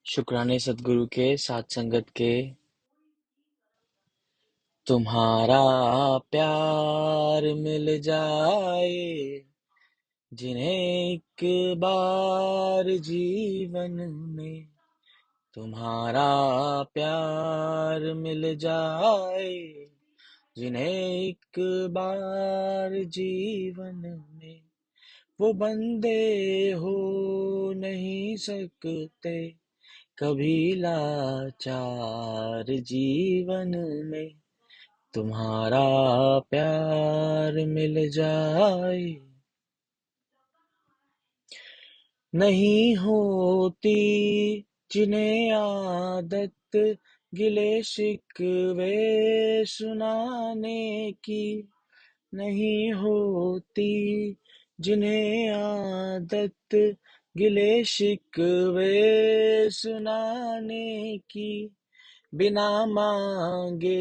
शुक्राने सद्गुरु के साथ संगत के। तुम्हारा प्यार मिल जाए जिन्हें एक बार जीवन में। तुम्हारा प्यार मिल जाए जिन्हें एक बार जीवन में। वो बंदे हो नहीं सकते कभी लाचार जीवन में। तुम्हारा प्यार मिल जाए। नहीं होती जिन्हें आदत गिले शिकवे सुनाने की। नहीं होती जिन्हें आदत गिले शिकवे सुनाने की। बिना मांगे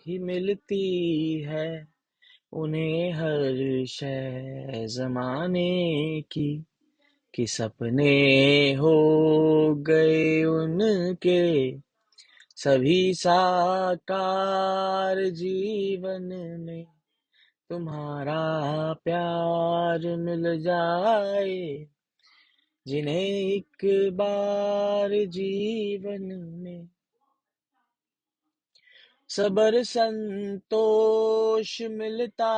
ही मिलती है उन्हें हर शय ज़माने की। कि सपने हो गए उनके सभी साकार जीवन में। तुम्हारा प्यार मिल जाए जिन्हें एक बार जीवन में। सबर संतोष मिलता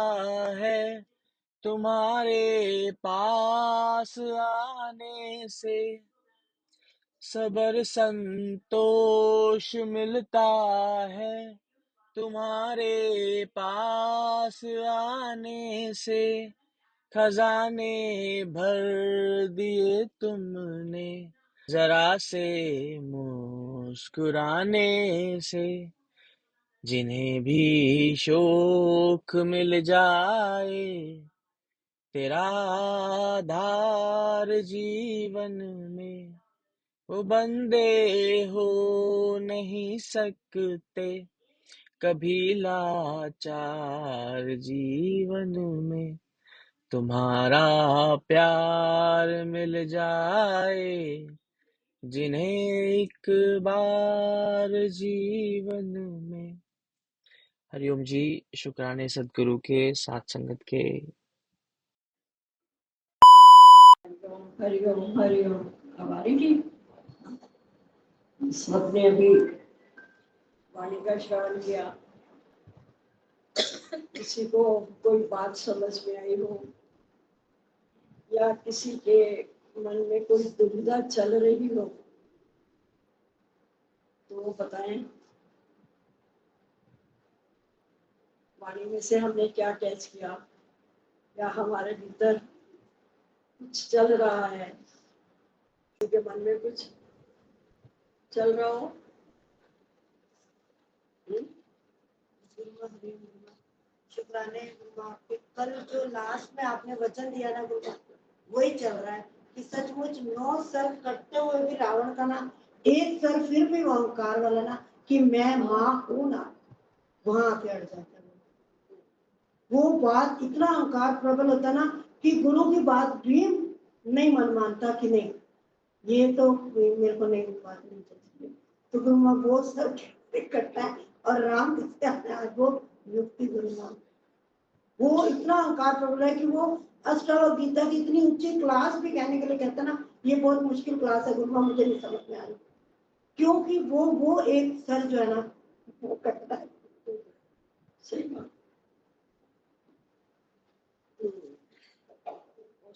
है तुम्हारे पास आने से। सबर संतोष मिलता है तुम्हारे पास आने से। खजाने भर दिए तुमने जरा से मुस्कुराने से। जिन्हें भी शोक मिल जाए तेरा आधार जीवन में। वो बंदे हो नहीं सकते कभी लाचार जीवन में। तुम्हारा प्यार मिल जाए जिन्हें एक बार जीवन में। हरिओम जी। शुक्राने सद्गुरु के साथ संगत के। हरिओम हरिओम। हमारी जी सबने अभी वाणी का श्रवण किया। किसी को कोई बात समझ में आई हो या किसी के मन में कोई दुविधा चल रही हो तो वो बताएं वाणी में से हमने क्या कैच किया या हमारे भीतर कुछ चल रहा है। क्योंकि मन में कुछ चल रहा हो। शुक्राने गुरु आपके। कल जो लास्ट में आपने वचन दिया ना गुरु, वही चल रहा है कि सचमुच 9 सर कटते हुए भी रावण का ना एक सर फिर भी वो अहंकार वाला ना कि मैं माँ हूं ना, वहां आके अड़ जाता है। वो बात इतना अहंकार प्रबल होता ना कि गुरु की बात भी नहीं मन मानता कि नहीं ये तो मेरे को नहीं बात नहीं चलती। तो गुरु माँ वो सर कटता है और राम आज वो युक्ति गुरु माँ वो इतना अहंकार प्रबल है कि वो अष्टावक्र गीता की इतनी ऊंची क्लास भी कहने के लिए कहता ना ये बहुत मुश्किल क्लास है गुरु माँ, मुझे नहीं समझ में आ रही। क्योंकि वो एक सर जो है ना वो कटता है। सही बात।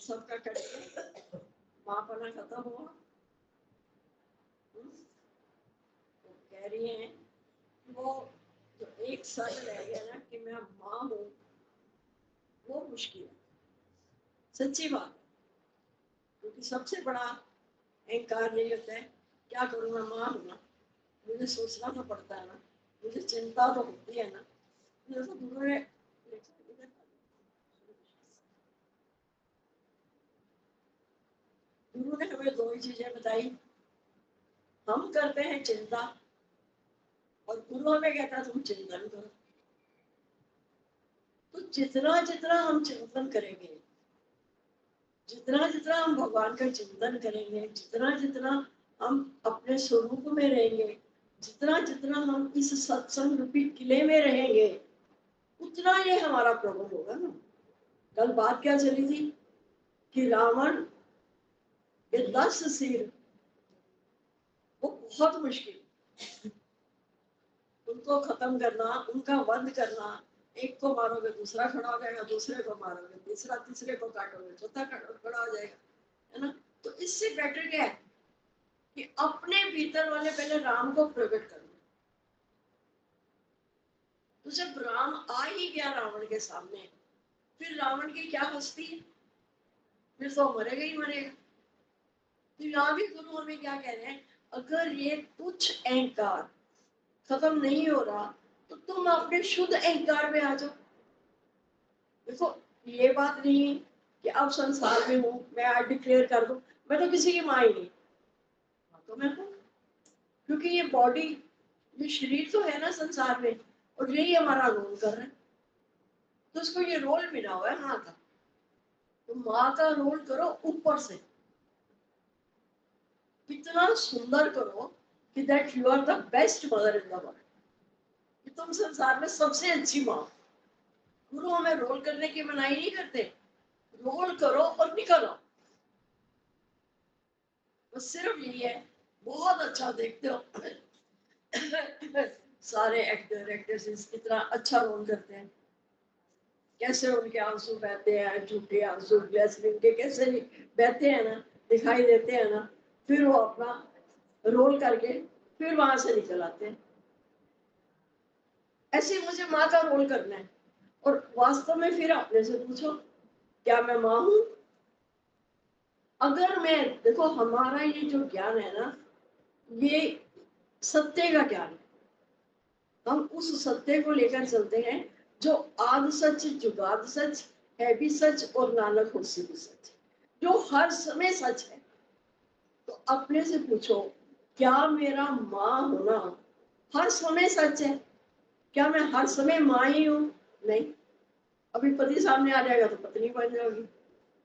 सबका कट माँ बना खत्म हुआ। कह रही हैं वो जो एक सर रह गया ना कि मैं माँ हूँ, वो मुश्किल है। सच्ची बात है। क्योंकि सबसे बड़ा अहंकार यही होता है क्या करूँ मैं माँ हूँ ना, मुझे सोचना तो पड़ता है ना, मुझे चिंता तो होती है ना। जैसे गुरु ने हमें दो ही चीजें बताई। हम करते हैं चिंता और गुरु हमें कहता तुम चिंतन करो। तो जितना जितना हम चिंतन करेंगे, जितना जितना हम भगवान का चिंतन करेंगे, जितना जितना हम अपने स्वरूप में रहेंगे, जितना जितना हम इस सत्संग रूपी किले में रहेंगे, उतना ये हमारा प्रभु होगा ना। कल बात क्या चली थी कि रावण के 10 सिर, वो बहुत मुश्किल, उनको खत्म करना, उनका वध करना। एक को मारोगे दूसरा खड़ा हो जाएगा, दूसरे को मारोगे तीसरा, तीसरे को काटोगे चौथा खड़ा हो जाएगा, है ना। तो इससे बेटर क्या है कि अपने भीतर वाले पहले राम को प्रकट करना। तो जब राम आ ही गया रावण के सामने, फिर रावण की क्या हस्ती है, फिर तो मरेगा ही मरेगा। तो यहाँ भी गुरु हमें क्या कह रहे हैं, अगर ये तुच्छ अहंकार खत्म नहीं हो रहा तो तुम अपने शुद्ध अहंकार में आ जाओ। देखो, ये बात नहीं कि अब संसार में हूँ, मैं आज डिक्लेयर कर दूं मैं तो किसी की माँ ही नहीं, तो मैं हूँ, क्योंकि ये बॉडी, ये शरीर तो है ना संसार में, और यही हमारा रोल कर रहा है। तो उसको ये रोल मिला हुआ है माँ का, तो माँ का रोल करो ऊपर से, इतना सुंदर करो कि that you are the best mother in the world, तुम संसार में सबसे अच्छी माँ। गुरु हमें रोल करने की मनाही नहीं करते, रोल करो और निकलो, बस सिर्फ यही है। बहुत अच्छा देखते हो सारे एक्टर एक्ट्रेसेस कितना अच्छा रोल करते हैं, कैसे उनके आंसू बहते हैं, झूठे आंसू ग्लिसरीन के कैसे बहते हैं ना, दिखाई देते हैं ना, फिर वो अपना रोल करके फिर वहां से निकल आते हैं। ऐसे मुझे माँ का रोल करना है। और वास्तव में फिर अपने से पूछो, क्या मैं माँ हूं? अगर मैं, देखो हमारा ये जो ज्ञान है ना, ये सत्य का ज्ञान है। हम उस सत्य को लेकर चलते हैं जो आद सच, जुगाद सच, है भी सच और नानक होसी भी सच, जो हर समय सच है। तो अपने से पूछो, क्या मेरा माँ होना हर समय सच है? क्या मैं हर समय माँ ही हूँ? नहीं। अभी पति सामने आ जाएगा तो पत्नी बन जाओगी,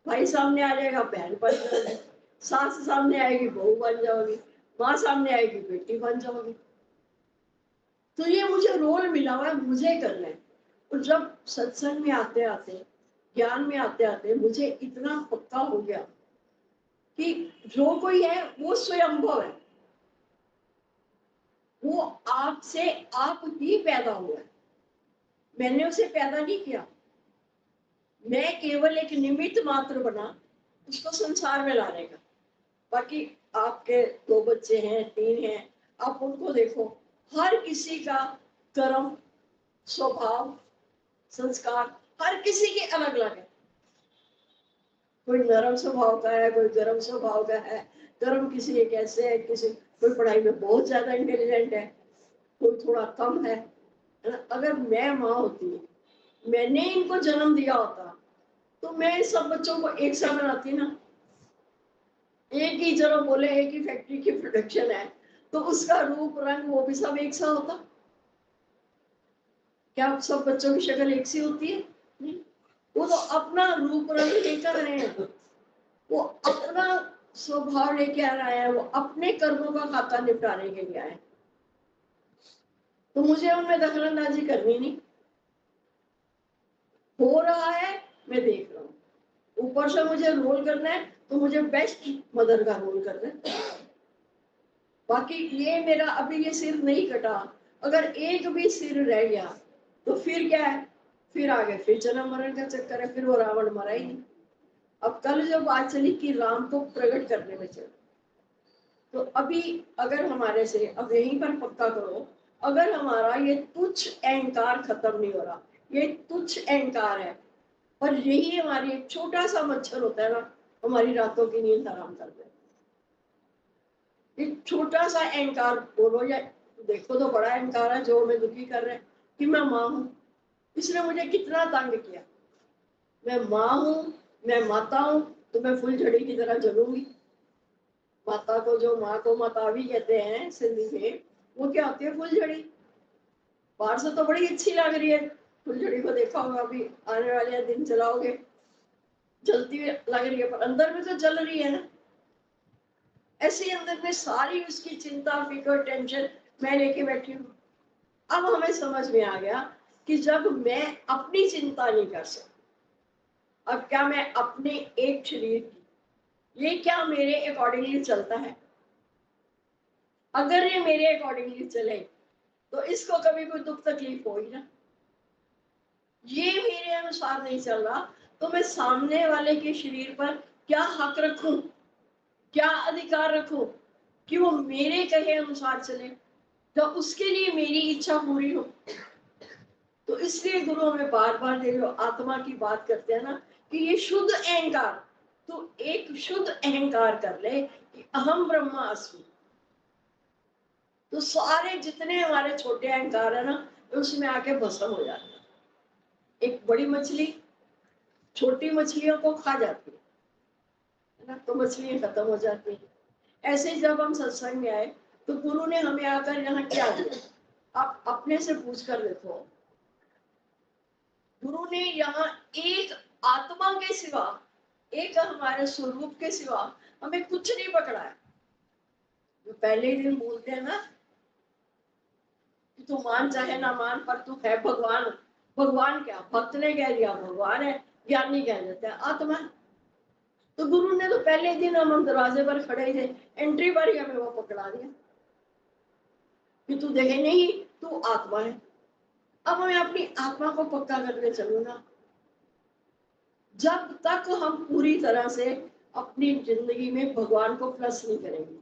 भाई सामने आ जाएगा बहन बन जाओगी, सास सामने आएगी बहू बन जाओगी, माँ सामने आएगी बेटी बन जाओगी। तो ये मुझे रोल मिला हुआ है, मुझे करना है। और जब सत्संग में आते आते, ज्ञान में आते आते मुझे इतना पक्का हो गया कि जो कोई है वो स्वयंभव है, वो आपसे आप ही पैदा हुआ है, मैंने उसे पैदा नहीं किया। मैं केवल एक निमित्त मात्र बना उसको संसार में लाने का। बाकी आपके 2 बच्चे हैं, 3 हैं, आप उनको देखो, हर किसी का कर्म, स्वभाव, संस्कार हर किसी के अलग अलग है। कोई नरम स्वभाव का है, कोई गर्म स्वभाव का है, गर्म किसी एक ऐसे है, किसी कोई पढ़ाई में बहुत ज्यादा इंटेलिजेंट है, कोई थोड़ा कम है ना। अगर मैं माँ होती, मैंने इनको जन्म दिया होता, तो मैं सब बच्चों को एक साथ बनाती ना। एक ही जरा बोले एक ही फैक्ट्री की प्रोडक्शन है, तो उसका रूप रंग वो भी सब एक सा होता। क्या सब बच्चों की शक्ल एक सी होती है? नहीं। वो तो अपना रूप रंग लेकर रहे हैं, वो अपना स्वभाव लेके आ रहा है, वो अपने कर्मों का खाता निपटाने के लिए आए। तो मुझे उनमें दखलंदाजी करनी नहीं। हो रहा है, मैं देख रहा हूँ। ऊपर से मुझे रोल करना है तो मुझे बेस्ट मदर का रोल करना है। बाकी ये मेरा अभी ये सिर नहीं कटा, अगर एक भी सिर रह गया तो फिर क्या है, फिर आगे फिर जन्म मरण का चक्कर है, फिर वो रावण मरा ही नहीं। अब कल जो बात चली कि राम को प्रकट करने में चल, तो अभी अगर हमारे से अब यहीं पर पक्का करो, अगर हमारा ये तुच्छ अहंकार खत्म नहीं हो रहा, ये तुच्छ अहंकार है, और यही हमारी एक छोटा सा मच्छर होता है ना, हमारी रातों की नींद हराम कर दे। एक छोटा सा अहंकार बोलो या देखो तो बड़ा अहंकार है जो हमें दुखी कर रहे हैं कि मैं माँ हूँ, इसने मुझे कितना तंग किया। मैं माँ हूँ, मैं माता हूँ, तो मैं फुलझड़ी की तरह जलूंगी। माता को, जो माँ को मातावी कहते हैं सिंधी में, वो क्या होती है? फुलझड़ी। बाहर से तो बड़ी अच्छी लग रही है, फुलझड़ी को देखा होगा, अभी आने वाले दिन चलाओगे, जलती लग रही है, पर अंदर में तो जल रही है ना। ऐसे अंदर में सारी उसकी चिंता, फिक्र, टेंशन मैं लेके बैठी हूँ। अब हमें समझ में आ गया कि जब मैं अपनी चिंता नहीं कर सकती, अब क्या मैं अपने एक शरीर की, ये क्या मेरे अकॉर्डिंगली चलता है? अगर ये मेरे अकॉर्डिंगली चले तो इसको कभी कोई दुख तकलीफ हो ही ना। ये मेरे अनुसार नहीं चल रहा तो मैं सामने वाले के शरीर पर क्या हक रखूं, क्या अधिकार रखूं कि वो मेरे कहे अनुसार चले, तो उसके लिए मेरी इच्छा पूरी हो। तो इसलिए गुरु हमें बार बार जो आत्मा की बात करते हैं ना, कि ये शुद्ध अहंकार, तो एक शुद्ध अहंकार कर ले कि अहम ब्रह्मास्मि, तो सारे जितने हमारे छोटे अहंकार है ना, उसमें आके भस्म हो जाते हैं। एक बड़ी मछली छोटी मछलियों को खा जाती है ना, तो मछलियां खत्म हो जाती हैं। ऐसे ही जब हम सत्संग में आए तो गुरु ने हमें आकर यहाँ क्या दिया, आप अपने से पूछ कर देखो। गुरु ने यहाँ एक आत्मा के सिवा, एक हमारे स्वरूप के सिवा हमें कुछ नहीं पकड़ाया। जो पहले ही दिन बोलते हैं ना कि तू मान चाहे ना मान पर तू है भगवान। भगवान क्या, भक्त ने कह दिया भगवान है, ज्ञानी कह देते हैं आत्मा। तो गुरु ने तो पहले दिन हम दरवाजे पर खड़े थे, एंट्री पर ही हमें वो पकड़ा दिया कि तू देखे नहीं, तू आत्मा है। अब हमें अपनी आत्मा को पक्का करके चलो ना। जब तक हम पूरी तरह से अपनी जिंदगी में भगवान को प्लस नहीं करेंगे,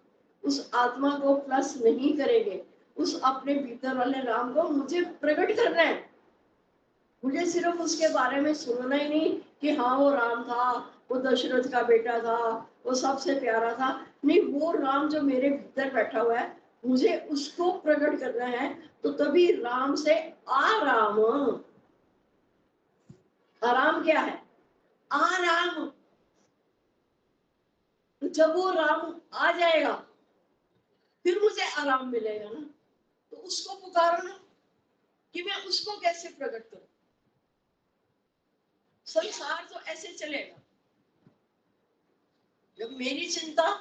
उस आत्मा को प्लस नहीं करेंगे, उस अपने भीतर वाले राम को मुझे प्रकट करना है। मुझे सिर्फ उसके बारे में सुनना ही नहीं कि हाँ वो राम था, वो दशरथ का बेटा था, वो सबसे प्यारा था। नहीं, वो राम जो मेरे भीतर बैठा हुआ है, मुझे उसको प्रकट करना है। तो तभी राम से आराम, आराम क्या है, आराम। तो जब वो राम आ जाएगा फिर मुझे आराम मिलेगा ना। तो उसको पुकारो ना कि मैं उसको कैसे प्रकट करूं। संसार तो ऐसे चलेगा, जब मेरी चिंता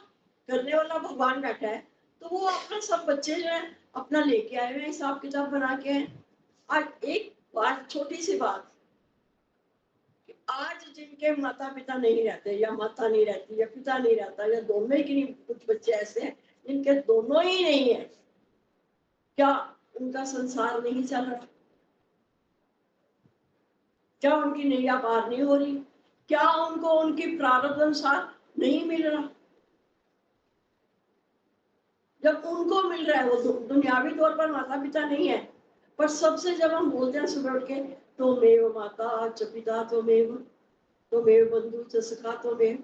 करने वाला भगवान बैठा है तो वो अपना सब बच्चे जो है अपना लेके आए हुए हैं, हिसाब किताब बना के हैं। आज एक बात, छोटी सी बात, कि आज जिनके माता पिता नहीं रहते, या माता नहीं रहती, या पिता नहीं रहता, या दोनों ही की नहीं, कुछ बच्चे ऐसे हैं जिनके दोनों ही नहीं है, क्या उनका संसार नहीं चल रहा? क्या उनकी नैया पार नहीं हो रही? क्या उनको उनकी प्रारब्ध अनुसार नहीं मिल रहा? जब उनको मिल रहा है, वो दुनियावी तौर पर माता पिता नहीं है, पर सबसे जब हम बोलते हैं सुबह उठ के, त्वमेव माता च पिता त्वमेव बंधु च सखा त्वमेव,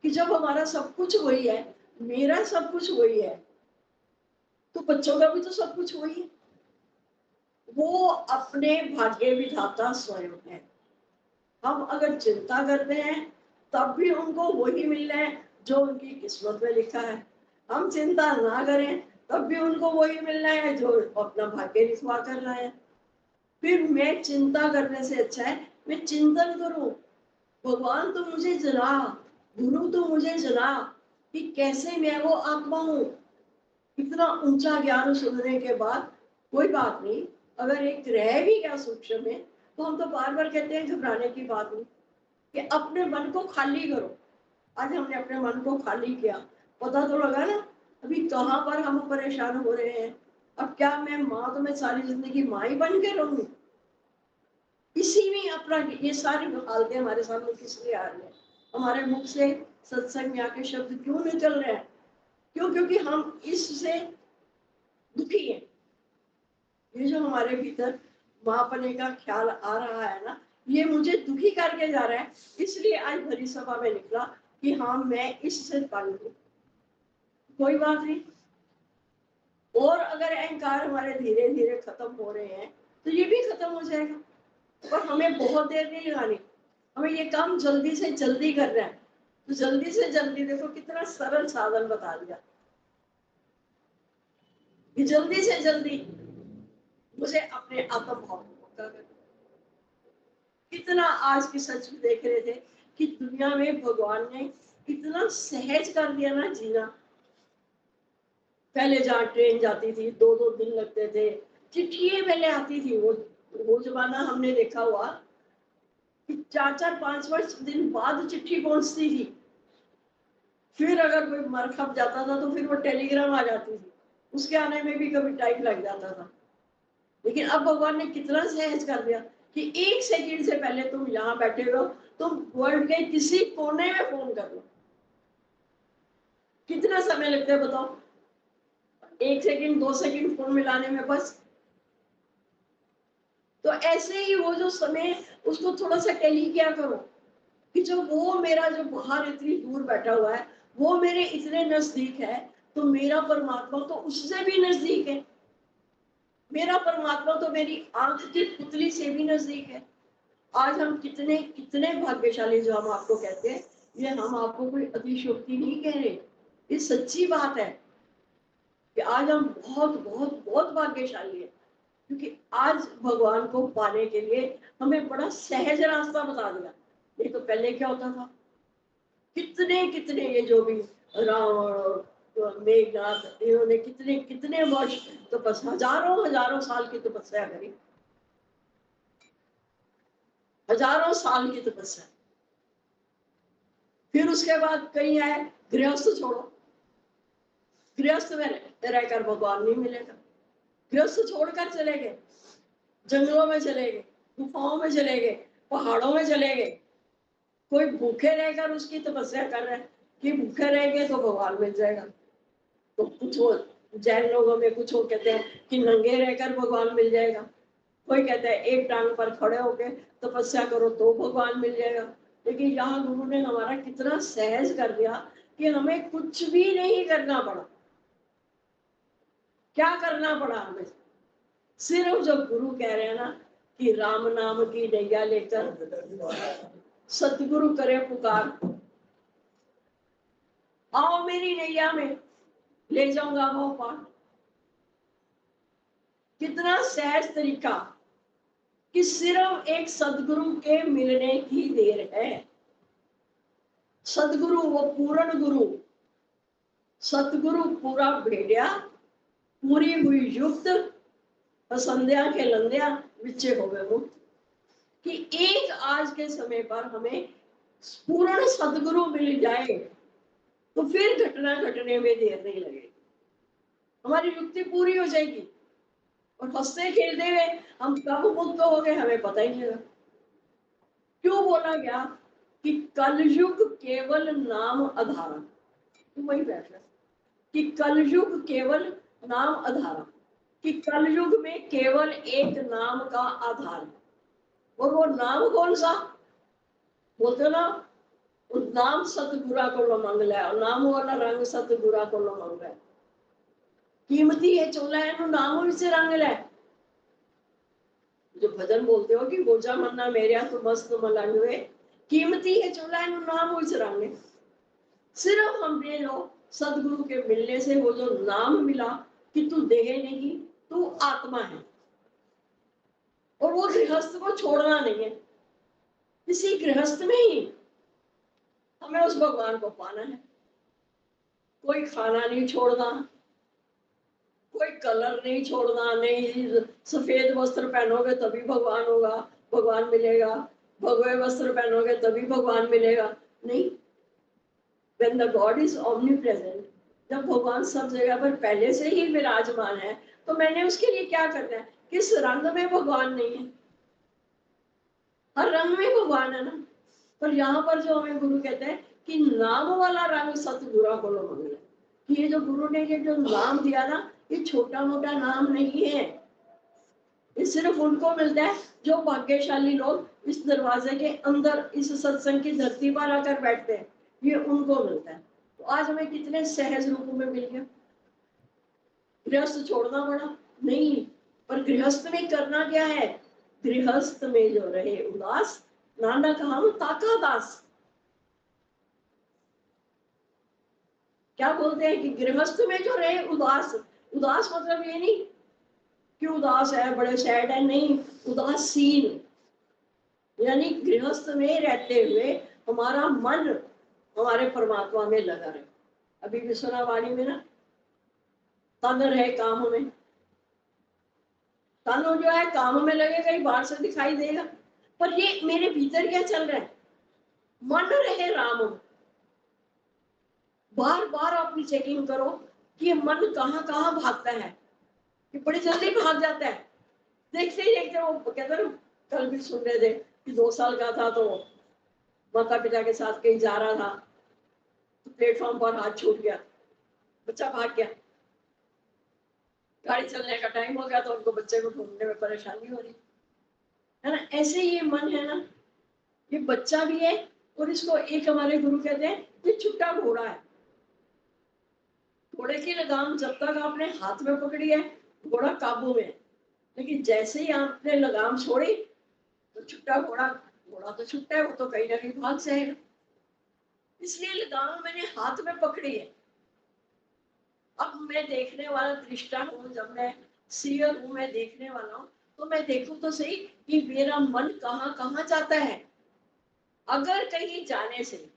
कि जब हमारा सब कुछ वही है, मेरा सब कुछ वही है, तो बच्चों का भी तो सब कुछ वही है। वो अपने भाग्य विधाता स्वयं है। हम अगर चिंता करते हैं तब भी उनको वही मिलना है जो उनकी किस्मत में लिखा है। हम चिंता ना करें तब भी उनको वही मिलना है जो अपना भाग्य लिखवा कर रहा है। फिर मैं चिंता करने से अच्छा है मैं चिंतन करूं, भगवान तो मुझे जना, गुरु तो मुझे जना कि कैसे मैं वो आत्मा हूं। इतना ऊंचा ज्ञान सुनने के बाद कोई बात नहीं, अगर एक रह भी गया सूक्ष्म में तो हम तो बार बार कहते हैं घबराने की बात नहीं, कि अपने मन को खाली करो। आज हमने अपने मन को खाली किया, पता तो लगा ना अभी कहाँ पर हम परेशान हो रहे हैं। अब क्या मैं माँ, तो मैं सारी जिंदगी माँ ही बन के रहूंगी? इसी में अपना ये सारी हालतें हमारे सामने किस लिए आ रही है? हमारे मुख से सत्संग में आके शब्द क्यों निकल रहे हैं? क्यों? क्योंकि हम इससे दुखी हैं। ये जो हमारे भीतर मापने का ख्याल आ रहा है ना, ये मुझे दुखी करके जा रहा है। इसलिए आज भरी सभा में निकला कि हाँ मैं इससे तंग हूं। कोई बात नहीं, और अगर अहंकार हमारे धीरे धीरे खत्म हो रहे हैं तो ये भी खत्म हो जाएगा। पर हमें बहुत देर नहीं लगानी, हमें ये काम जल्दी से जल्दी करना है। तो जल्दी से जल्दी देखो कितना सरल साधन बता दिया कि जल्दी से जल्दी मुझे अपने आत्म भाव को पक्का करना। कितना आज की सच देख रहे थे कि दुनिया में भगवान ने इतना सहज कर दिया ना जीना, पहले जहाँ ट्रेन जाती थी 2-2 दिन लगते थे, चिट्ठी पहले आती थी। वो जमाना हमने देखा हुआ कि 4-4 5-5 दिन बाद चिट्ठी पहुंचती थी। फिर अगर कोई मर खप जाता था तो फिर वो टेलीग्राम आ जाती थी, उसके आने में भी कभी टाइम लग जाता था। लेकिन अब भगवान ने कितना सहज कर दिया कि 1 सेकंड से पहले तुम यहाँ बैठे हो, तुम वर्ल्ड के किसी कोने में फोन कर लो। कितना समय लगता है बताओ? 1 सेकंड 2 सेकंड फोन मिलाने में बस। तो ऐसे ही वो जो समय, उसको थोड़ा सा टैली किया करो कि जो वो मेरा जो बाहर इतनी दूर बैठा हुआ है वो मेरे इतने नजदीक है, तो मेरा परमात्मा तो उससे भी नजदीक है। मेरा परमात्मा तो मेरी आंख की पुतली से भी नजदीक है। आज हम कितने कितने भाग्यशाली, जो हम आपको कहते हैं, ये हम आपको कोई अतिशयोक्ति नहीं कह रहे, ये सच्ची बात है कि आज हम बहुत बहुत बहुत भाग्यशाली है, क्योंकि आज भगवान को पाने के लिए हमें बड़ा सहज रास्ता बता दिया। नहीं तो पहले क्या होता था, कितने कितने ये जो भी रावण और मेघनाथ, इन्होंने कितने कितने वर्ष, तो बस हजारों हजारों साल की तपस्या करी, हजारों साल की तपस्या। फिर उसके बाद कहीं आए गृहस्थ छोड़ो, गृहस्थ में रहकर भगवान नहीं मिलेगा। गृहस्थ छोड़कर चले गए, जंगलों में चले गए, गुफाओं में चले गए, पहाड़ों में चले गए। कोई भूखे रहकर उसकी तपस्या कर रहा है कि भूखे रहेंगे तो भगवान मिल जाएगा। तो कुछ वो जैन लोगों में कुछ वो कहते हैं कि नंगे रहकर भगवान मिल जाएगा। कोई कहता है एक टांग पर खड़े होके तपस्या करो तो भगवान मिल जाएगा। लेकिन यहाँ गुरु ने हमारा कितना सहज कर दिया कि हमें कुछ भी नहीं करना पड़ा। क्या करना पड़ा हमें? सिर्फ जब गुरु कह रहे हैं ना कि राम नाम की नैया लेकर सतगुरु करे पुकार, आओ मेरी नैया में ले जाऊंगा वो पार। कितना सहज तरीका कि सिर्फ एक सदगुरु के मिलने की देर है। सदगुरु वो पूर्ण गुरु, सतगुरु पूरा भेड़िया, पूरी हुई युक्त, संध्या के लंध्या विचे हो गए मुक्त। कि एक आज के समय पर हमें पूर्ण सदगुरु मिल जाए तो फिर घटना घटने में देर नहीं लगेगी, हमारी युक्ति पूरी हो जाएगी और हंसते खेलते हुए हम कब मुक्त हो गए हमें पता ही नहीं लगा। क्यों बोला गया कि कलयुग केवल नाम आधारा, तो वही बैठ रहा कि कलयुग केवल नाम आधारा, कि कलयुग में केवल एक नाम का आधार है। और वो नाम कौन सा बोलते ना, उस नाम सतगुरा को लो मंगला है, और नाम वाला रंग सतगुरा को लो मंगला है। कीमती है चोला है नाम से रंग ले। जो भजन बोलते हो कि गोजा मन्ना मेरे तो मस्त मलंग हुए, कीमती है चोला है नाम से रंग। सिर्फ हमने जो सदगुरु के मिलने से वो जो नाम मिला कि तू देह नहीं तू आत्मा है, और वो गृहस्थ को छोड़ना नहीं है। इसी गृहस्थ में ही हमें उस भगवान को पाना है। कोई खाना नहीं छोड़ना, कोई कलर नहीं छोड़ना, नहीं सफेद वस्त्र पहनोगे तभी भगवान होगा, भगवान मिलेगा, भगवे वस्त्र पहनोगे तभी भगवान मिलेगा, नहीं। When the God is omnipresent, जब भगवान सब जगह पर पहले से ही विराजमान है, तो मैंने उसके लिए क्या करना है? किस रंग में भगवान नहीं है? हर रंग में भगवान है ना। पर यहाँ पर जो हमें गुरु कहते हैं कि नाम वाला रंग सतगुरा को लो मंगला, कि ये जो गुरु ने ये जो नाम दिया ना, ये छोटा मोटा नाम नहीं है। ये सिर्फ उनको मिलता है जो भाग्यशाली लोग इस दरवाजे के अंदर इस सत्संग की धरती पर आकर बैठते हैं, ये उनको मिलता है। तो आज हमें कितने सहज रूप में मिल गया। गृहस्थ छोड़ना पड़ा नहीं, पर गृहस्थ में करना क्या है? गृहस्थ में जो रहे उदास, नानक हम ताका दास। क्या बोलते हैं कि गृहस्थ में जो रहे उदास, उदास मतलब ये नहीं कि उदास है बड़े सैड है, नहीं, उदासीन, यानी गृहस्थ में रहते हुए हमारा मन हमारे परमात्मा में लगा रहे। अभी विश्वनाथ वाणी में ना तन रहे काम में, तन जो है काम में लगेगा ही, बाहर से दिखाई देगा, पर ये मेरे भीतर क्या चल रहा है, मन रहे राम में। बार बार अपनी चेकिंग करो कि ये मन कहाँ कहाँ भागता है, कि बड़ी जल्दी भाग जाता है। देखते ही देखते वो कहते ना, कल भी सुन रहे थे कि 2 साल का था तो माता पिता के साथ कहीं जा रहा था, तो प्लेटफॉर्म पर हाथ छूट गया, बच्चा भाग गया, गाड़ी चलने का टाइम हो गया तो उनको बच्चे को ढूंढने में परेशानी हो रही है ना। ऐसे ये मन है ना, ये बच्चा भी है, और इसको एक हमारे गुरु कहते हैं ये छुट्टा घोड़ा है। घोड़े की लगाम जब तक आपने हाथ में पकड़ी है घोड़ा काबू में है, लेकिन जैसे ही आपने लगाम छोड़ी तो छुट्टा घोड़ा, घोड़ा तो छुट्टा है, वो तो कहीं ना कहीं भाग जाएगा। इसलिए लगाम मैंने हाथ में पकड़ी है। अब मैं देखने वाला दृष्टा हूँ, जब मैं सीयर हूँ, मैं देखने वाला हूँ, तो मैं देखूं तो सही कि मेरा मन कहाँ कहाँ जाता है। अगर कहीं जाने से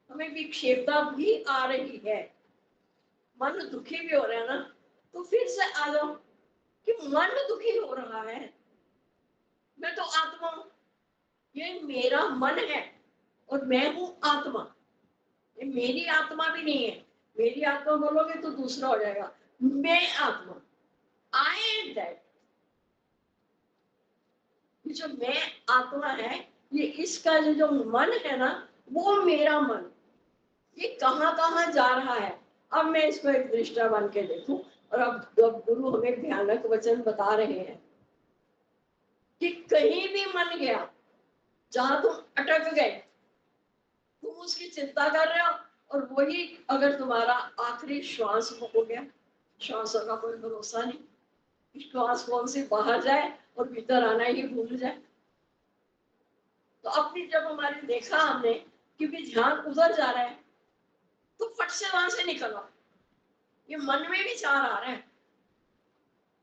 हमें विक्षेपता भी आ रही है, मन दुखी भी हो रहा है ना, तो फिर से आ जाओ कि मन दुखी हो रहा है, मैं तो आत्मा हूं, ये मेरा मन है और मैं हूं आत्मा, ये मेरी आत्मा भी नहीं है। मेरी आत्मा बोलोगे तो दूसरा हो जाएगा, मैं आत्मा, आई एम दैट। जो मैं आत्मा है, ये इसका जो मन है ना, वो मेरा मन, ये कहाँ कहाँ जा रहा है। अब मैं इसको एक दृष्टा बन के देखूं, और अब गुरु हमें भयानक वचन बता रहे हैं कि कहीं भी मन गया, जहां तुम अटक गए, तुम उसकी चिंता कर रहे हो, और वही अगर तुम्हारा आखिरी श्वास हो गया, श्वासों का कोई भरोसा नहीं, श्वास कौन से बाहर जाए और भीतर आना ही भूल जाए। तो अपनी जब हमारी देखा हमने कि भी ध्यान उधर जा रहा है, तो फट से वहां से निकलो। ये मन में विचार आ रहे हैं,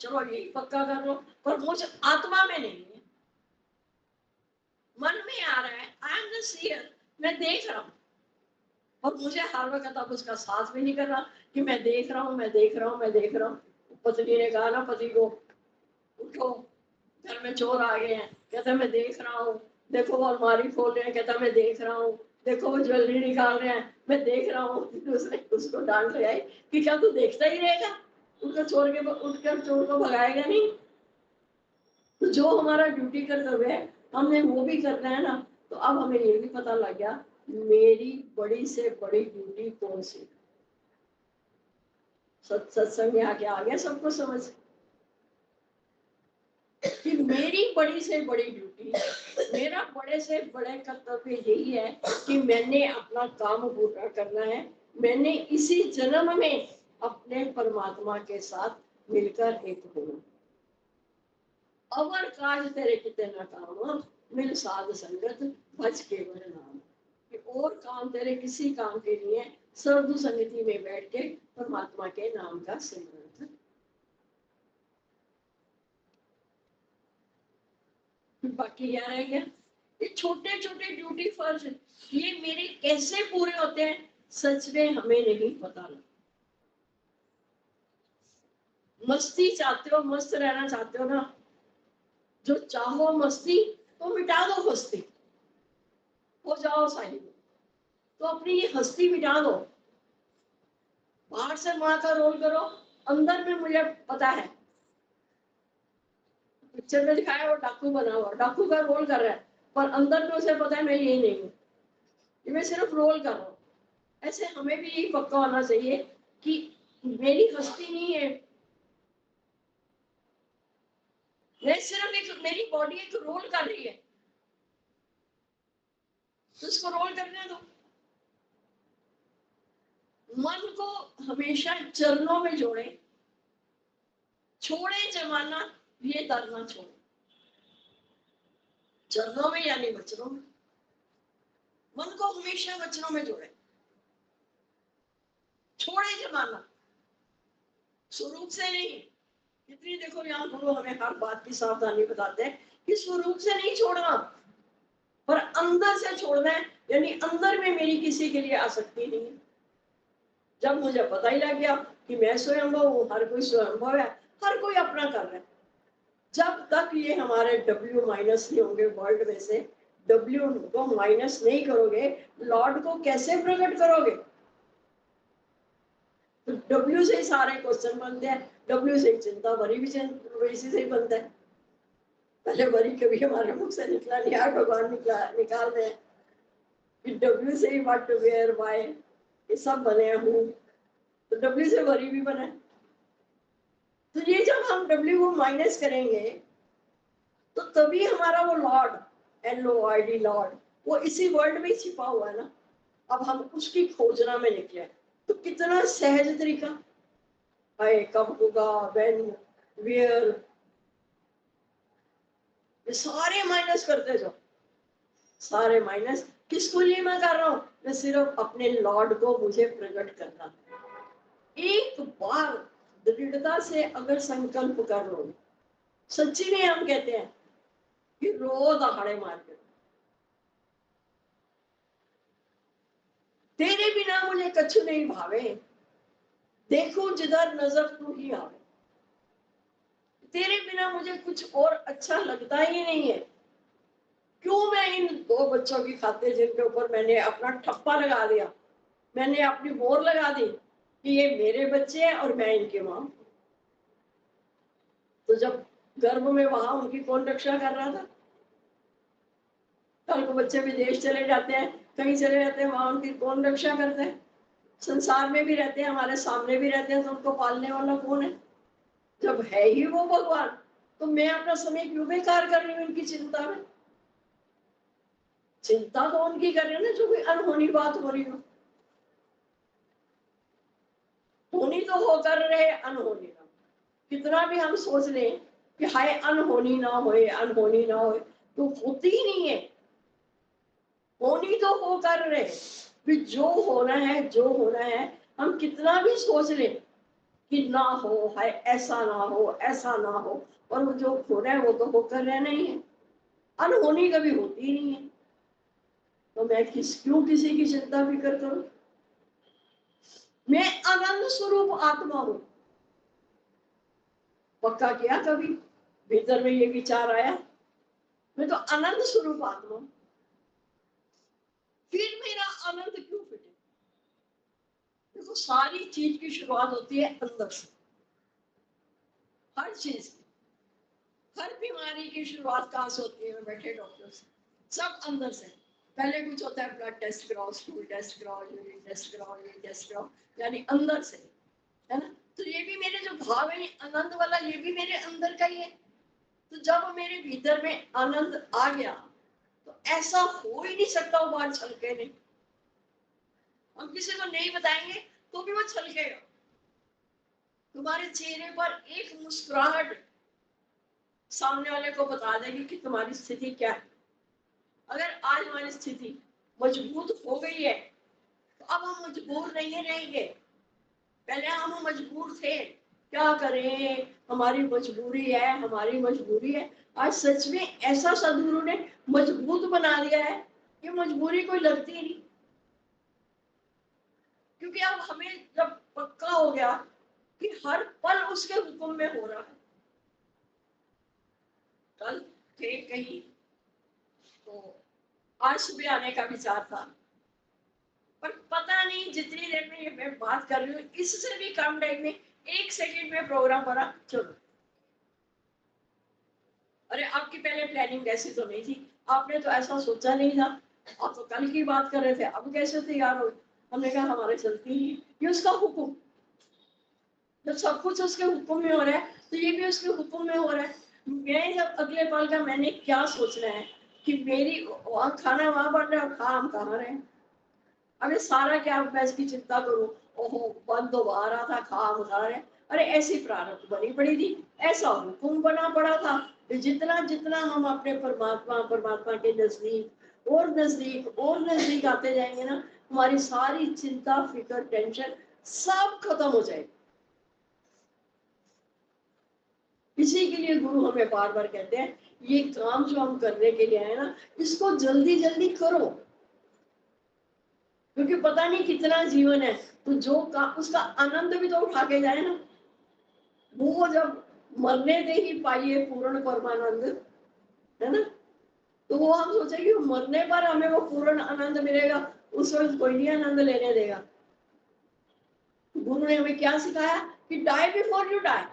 चलो यही पक्का कर लो, पर मुझे आत्मा में नहीं है, मन में आ रहा है। आई एम द सीयर, मैं देख रहा हूँ, और मुझे हर वक्त अब उसका साथ भी नहीं कर रहा कि मैं देख रहा हूँ, मैं देख रहा हूँ, मैं देख रहा हूँ। पत्नी ने कहा ना पति को, उठो घर में चोर आ गए हैं, कहता मैं देख रहा हूँ, देखो वो अलमारी खोल रहे हैं, कहता मैं देख रहा हूँ, देखो वो ज्वेलरी निकाल रहे हैं, मैं देख रहा हूँ। उसने उसको डांट लगाई कि क्या तू देखता ही रहेगा, उनका चोर के उठकर चोर को भगाएगा नहीं। तो जो हमारा ड्यूटी कर्तव्य है हमने वो भी करना है ना। तो अब हमें ये भी पता लग गया मेरी बड़ी से बड़ी ड्यूटी कौन सी। सत्संग में आके आ गया सबको समझ कि मेरी बड़ी से बड़ी ड्यूटी, मेरा बड़े से बड़े कर्तव्य यही है कि मैंने अपना काम पूरा करना है। मैंने इसी जन्म में अपने परमात्मा के साथ मिलकर एक होना। अवर काज तेरे किते न काम, मिल साध संगत भज केवल नाम। कि और काम तेरे किसी काम के लिए, साधु संगति में बैठ के परमात्मा के नाम का सिमरन कर। बाकी क्या रह गया, ये छोटे छोटे ड्यूटी फर्ज, ये मेरे कैसे पूरे होते हैं सच में हमें नहीं पता। मस्ती चाहते हो, मस्त रहना चाहते हो ना, जो चाहो मस्ती तो मिटा दो मस्ती, हो जाओ साहिब। तो अपनी ये हस्ती मिटा दो, बाहर से माँ का रोल करो, अंदर में मुझे पता है पिक्चर में दिखाया वो डाकू बना हुआ, डाकू का रोल कर रहा है, पर अंदर में उसे पता है मैं ये नहीं हूँ, ये मैं सिर्फ रोल कर रहा हूँ। ऐसे हमें भी यही पक्का होना चाहिए कि मेरी हस्ती नहीं है, मैं सिर्फ एक, मेरी बॉडी एक रोल कर रही है, तो इसको रोल करने दो। मन को हमेशा चरणों में जोड़े, छोड़े जमाना ये डरना छोड़े, चरणों में यानी वचनों में, मन को हमेशा वचनों में जोड़े, छोड़े जमाना, स्वरूप से नहीं। इतनी देखो यहाँ गुरु हमें हर बात की सावधानी बताते हैं कि स्वरूप से नहीं छोड़ना, पर अंदर से छोड़ना है, यानी अंदर में मेरी किसी के लिए आसक्ति नहीं है। जब मुझे पता ही लग गया कि मैं स्वयंभव हूँ, हर कोई स्वयंभव है, हर कोई अपना कर रहा है, जब तक ये हमारे W माइनस नहीं होंगे वर्ल्ड में से, W को माइनस नहीं करोगे, लॉर्ड को कैसे प्रकट करोगे? तो W से ही सारे क्वेश्चन बनते हैं, W से चिंता, वरी भी इसी से ही बनता है। पहले वरी कभी हमारे मुख से निकला नहीं, यार भगवान निकाल रहे हैं कि W से ही व्हाट, वेयर, व्हाई ये सब बने हूँ, तो W से वरी भी बना है। तो ये जब हम W को माइनस करेंगे तो तभी हमारा वो लॉर्ड, LORD लॉर्ड, वो इसी वर्ल्ड में छिपा हुआ है ना। अब हम उसकी खोजना में निकले, तो कितना सहज तरीका है, कब होगा, व्हेन, वेयर, ये सारे माइनस करते जाओ, सारे माइनस। किसको लिए मैं कर रहा हूँ? मैं सिर्फ अपने लॉर्ड को मुझे प्रकट करना है। एक बार दृढ़ता से अगर संकल्प कर लो, सच्ची में हम कहते हैं कि रो दहाड़े मार के, तेरे बिना मुझे कछु नहीं भावे, देखो जिधर नजर तू ही आवे, तेरे बिना मुझे कुछ और अच्छा लगता ही नहीं है। क्यों मैं इन दो बच्चों की खातिर जिनके ऊपर मैंने अपना ठप्पा लगा दिया, मैंने अपनी मोहर लगा दी कि ये मेरे बच्चे हैं और मैं इनकी मां। तो जब गर्भ में वहां उनकी कौन रक्षा कर रहा था? कल को बच्चे विदेश चले जाते हैं, कहीं चले जाते हैं, वहां उनकी कौन रक्षा करते हैं? संसार में भी रहते हैं, हमारे सामने भी रहते हैं, तो उनको पालने वाला कौन है? जब है ही वो भगवान, तो मैं अपना समय क्यों बेकार कर रही हूँ इनकी चिंता में? चिंता तो उनकी कर रही हूँ ना जो कोई अनहोनी बात हो रही हो, होनी तो होकर रहे, अनहोनी ना। कितना भी हम सोच लें कि हाय अनहोनी ना होए, अनहोनी ना होए, तो होती ही नहीं है। होनी तो होकर रहे, फिर जो होना है, जो होना है, हम कितना भी सोच लें कि ना हो, हाय ऐसा ना हो, ऐसा ना हो, और वो जो होना है वो तो होकर रहना ही है। अनहोनी कभी होती ही नहीं है, तो मैं क्यों किसी की चिंता फिक्र करूं? मैं आनंद स्वरूप आत्मा हूं। पक्का किया कभी? भीतर में ये विचार आया, मैं तो आनंद स्वरूप आत्मा हूं, फिर मेरा आनंद क्यों फिटे? देखो सारी चीज की शुरुआत होती है अंदर से, हर चीज की, हर बीमारी की शुरुआत कहाँ से होती है? बैठे डॉक्टर से, सब अंदर से। पहले कुछ होता है ब्लड टेस्ट कराओ, स्टूल टेस्ट कराओ, यूरिन टेस्ट कराओ, ये टेस्ट कराओ, यानी अंदर से, है ना। तो ये भी मेरे जो भाव है आनंद वाला, ये भी मेरे अंदर का ही है। तो जब मेरे भीतर में आनंद आ गया, तो ऐसा हो ही नहीं सकता वो बाहर छलके नहीं। हम किसी को नहीं बताएंगे तो भी वो छलकेगा। तुम्हारे चेहरे पर एक मुस्कुराहट सामने वाले को बता देगी कि तुम्हारी स्थिति क्या है। अगर आज हमारी स्थिति मजबूत हो गई है, तो अब हम मजबूर नहीं रहेंगे। पहले हम मजबूर थे, क्या करें, हमारी मजबूरी है, हमारी मजबूरी है। आज सच में ऐसा सदगुरु ने मजबूत बना दिया है कि मजबूरी कोई लगती ही नहीं। क्योंकि अब हमें जब पक्का हो गया कि हर पल उसके हुक्म में हो रहा है। कल थे कहीं, तो आज सुबह आने का विचार था, पर पता नहीं जितनी देर में ये मैं बात कर रही हूँ, इससे भी कम टाइम में 1 सेकंड में प्रोग्राम बना, चलो। अरे आपकी पहले प्लानिंग ऐसी तो नहीं थी, आपने तो ऐसा सोचा नहीं था, आप तो कल की बात कर रहे थे, अब कैसे तैयार हो? हमने कहा हमारे चलती ही, ये उसका हुक्म। जब सब कुछ उसके हुक्म में हो रहा है, तो ये भी उसके हुक्म में हो रहा है। मैं जब अगले पल का मैंने क्या सोचना है कि मेरी वहां खाना वहां बन रहा है, खा हम कहाँ रहे? अरे सारा क्या मैं इसकी चिंता करूं? ओहो बंद तो आ रहा था, खा हम खा रहे। अरे ऐसी प्रारब्ध बनी पड़ी थी, ऐसा हुक्म बना पड़ा था। जितना जितना हम अपने परमात्मा परमात्मा के नजदीक और नजदीक और नजदीक आते जाएंगे ना, हमारी सारी चिंता फिक्र टेंशन सब खत्म हो जाएगी। इसी के लिए गुरु हमें बार बार कहते हैं ये काम जो हम करने के लिए आए ना, इसको जल्दी जल्दी करो। क्योंकि पता नहीं कितना जीवन है, तो जो का उसका आनंद भी तो उठा के जाए ना। वो जब मरने दे ही पाइए पूर्ण परमानंद, है ना। तो वो हम सोचे कि मरने पर हमें वो पूर्ण आनंद मिलेगा, उस वक्त कोई नहीं आनंद लेने देगा। गुरु ने हमें क्या सिखाया कि डाई बिफोर यू डाई।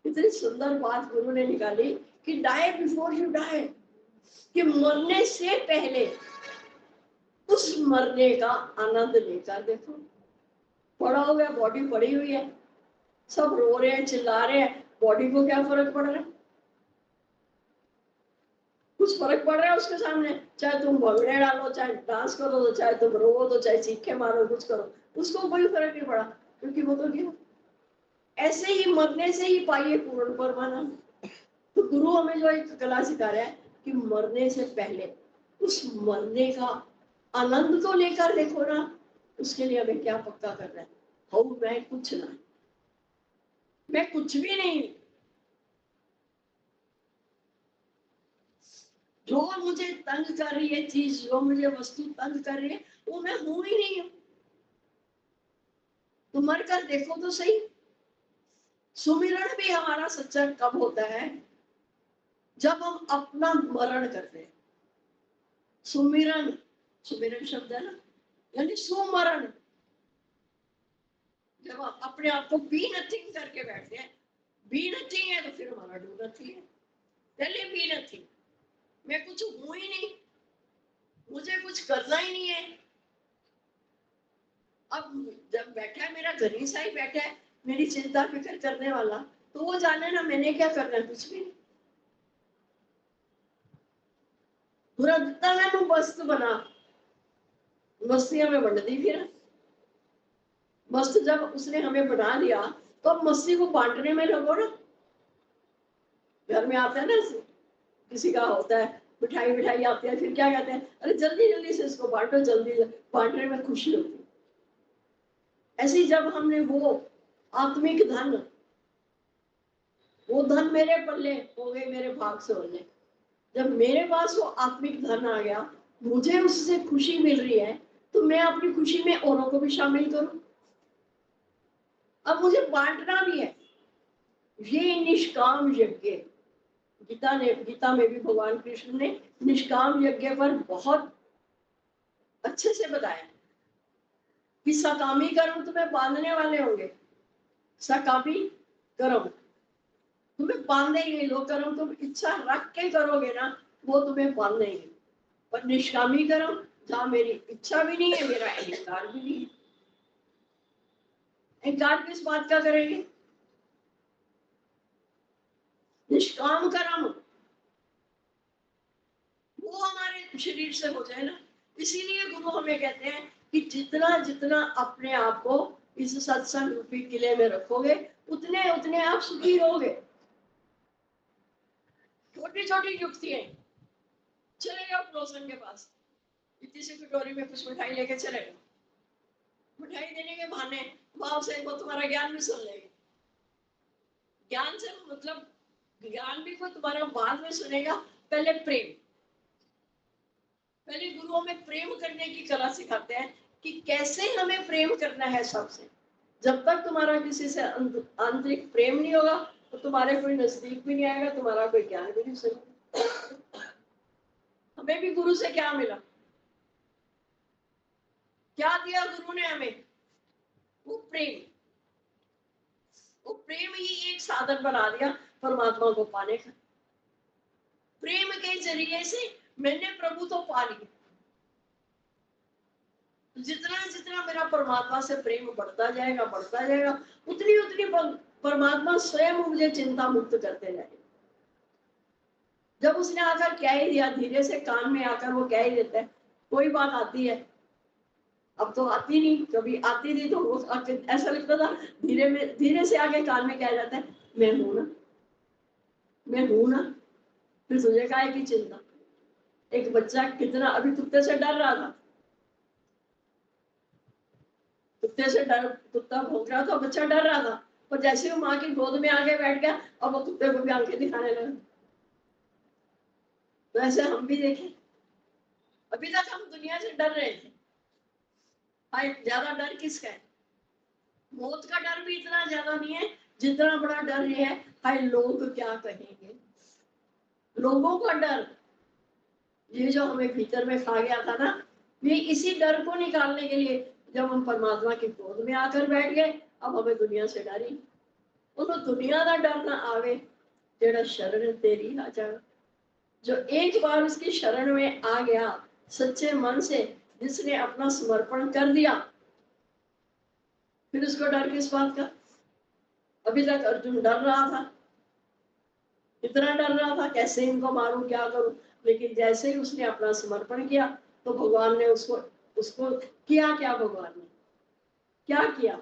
इतनी सुंदर बात गुरु ने निकाली कि डाई बिफोर यू डाई, कि मरने से पहले उस मरने का आनंद लेकर देखो। पड़ा हुआ बॉडी पड़ी हुई है, सब रो रहे हैं, चिल्ला रहे हैं, बॉडी को क्या फर्क पड़ रहा है? कुछ फर्क पड़ रहा है उसके सामने? चाहे तुम भंगड़े डालो, चाहे डांस करो, चाहे तुम रो दो, चाहे चीखे मारो, कुछ करो, उसको कोई फर्क नहीं पड़ा, क्योंकि वो तो गया। ऐसे ही मरने से ही पाइए पूर्ण परमानंद। तो गुरु हमें जो एक कला सिखा रहा है कि मरने से पहले उस मरने का आनंद तो लेकर देखो ना। उसके लिए हमें क्या पक्का करना है? हो मैं कुछ ना, मैं कुछ भी नहीं। जो मुझे तंग कर रही है चीज, जो मुझे वस्तु तंग कर रही है, वो मैं हूं ही नहीं हूं। तो मर कर देखो तो सही। सुमिरन भी हमारा सच्चा कब होता है? जब हम अपना मरण करते हैं। सुमिरन, सुमिरन शब्द है ना, यानी सुमरण। जब हम अपने आप को बी नथिंग करके बैठते हैं, बी नथिंग है तो फिर हमारा डू नथिंग है। पहले बी नथिंग, मैं कुछ हूं ही नहीं, मुझे कुछ करना ही नहीं है। अब जब बैठा है मेरा घनी सा ही बैठा है, मेरी चिंता फिक्र करने वाला, तो वो जाने ना मैंने क्या करना है, कुछ भी नहीं। पूरा जितना मैं मस्त बना, मस्तियां में बढ़ दी फिर। मस्त जब उसने हमें बना दिया, तो अब मस्ती को बांटने में लगो ना। घर में आते हैं ना, किसी का होता है, मिठाई मिठाई आती है, फिर क्या कहते हैं, अरे जल्दी जल्दी से इसको बांटो, जल्दी बांटने में खुशी होती है। ऐसे ही जब हमने वो आत्मिक धन, वो धन मेरे पल्ले हो गए, मेरे भाग से होने। जब मेरे पास वो आत्मिक धन आ गया, मुझे उससे खुशी मिल रही है, तो मैं अपनी खुशी में औरों को भी शामिल करूं। अब मुझे बांटना भी है। ये निष्काम यज्ञ, गीता में भी भगवान कृष्ण ने निष्काम यज्ञ पर बहुत अच्छे से बताया कि सकामी कर्म तुम्हें बांधने वाले होंगे। सकामी कर्म तुम्हें बांधेंगे, लोग कर्म तुम इच्छा रख के करोगे ना, वो तुम्हें बांधेंगे। पर निष्कामी कर्म, जहां मेरी इच्छा भी नहीं है, मेरा अहंकार भी नहीं है। अहंकार किस बात का करेंगे? निष्काम कर्म वो हमारे शरीर से हो जाए ना। इसीलिए गुरु हमें कहते हैं कि जितना जितना अपने आप को इस सत्संग रूपी किले में रखोगे, उतने उतने आप सुखी रहोगे। छोटी छोटी युक्ति है। चले जाओ पड़ोसन के पास, इतनी सी कटोरी में कुछ मिठाई लेके चले जाओ। मिठाई देने के बहाने भाव से वो तुम्हारा ज्ञान भी सुन लेगी। ज्ञान से मतलब ज्ञान भी कोई तुम्हारा बाद में सुनेगा, पहले प्रेम। पहले गुरु हमें प्रेम करने की कला सिखाते हैं कि कैसे हमें प्रेम करना है सबसे। जब तक तुम्हारा किसी से आंतरिक प्रेम नहीं होगा, तो तुम्हारे कोई नजदीक भी नहीं आएगा, तुम्हारा कोई ज्ञान भी नहीं सुनेगा। हमें भी गुरु से क्या मिला? क्या दिया गुरु ने हमें? वो प्रेम। वो प्रेम ही एक साधन बना दिया परमात्मा को पाने का। प्रेम के जरिए से मैंने प्रभु तो पा लिया। जितना जितना मेरा परमात्मा से प्रेम बढ़ता जाएगा, उतनी उतनी परमात्मा स्वयं मुझे चिंता मुक्त करते जाएगा। जब उसने आकर कह ही दिया, धीरे से कान में आकर वो कह ही देता है, कोई बात आती है, अब तो आती नहीं, कभी आती थी तो ऐसा लगता था, धीरे से आगे कान में कह जाता है, मैं हूं ना, मैं हूं ना। फिर तुझे काहे की चिंता? एक बच्चा कितना अभी कुत्ते से डर रहा था, कुत्ते से डर, कुत्ता भौंक रहा था, बच्चा डर रहा था, पर जैसे वो माँ की गोद में आके बैठ गया, अब वो कुत्ते को भी आंखें दिखाने लगा। तो ऐसे हम भी देखें, अभी तक हम दुनिया से डर रहे थे, भाई ज्यादा डर किसका है? मौत का डर भी इतना ज्यादा नहीं है जितना बड़ा डर ये है, भाई लोग क्या कहेंगे। लोगों का डर, ये जो हमें भीतर में खा गया था ना, ये इसी डर को निकालने के लिए जब हम परमात्मा की गोद में आकर बैठ गए, अब हमें दुनिया से डर ही, उनको दुनिया का डर ना आवे। जेड़ा शरण तेरी आ जाए, जो एक बार उसकी शरण में आ गया सच्चे मन से, जिसने अपना समर्पण कर दिया, फिर उसको डर किस बात का? अभी तक अर्जुन डर रहा था, इतना डर रहा था कैसे इनको मारूं क्या करूं, लेकिन जैसे ही उसने अपना समर्पण किया तो भगवान ने उसको उसको किया क्या? भगवान ने क्या किया?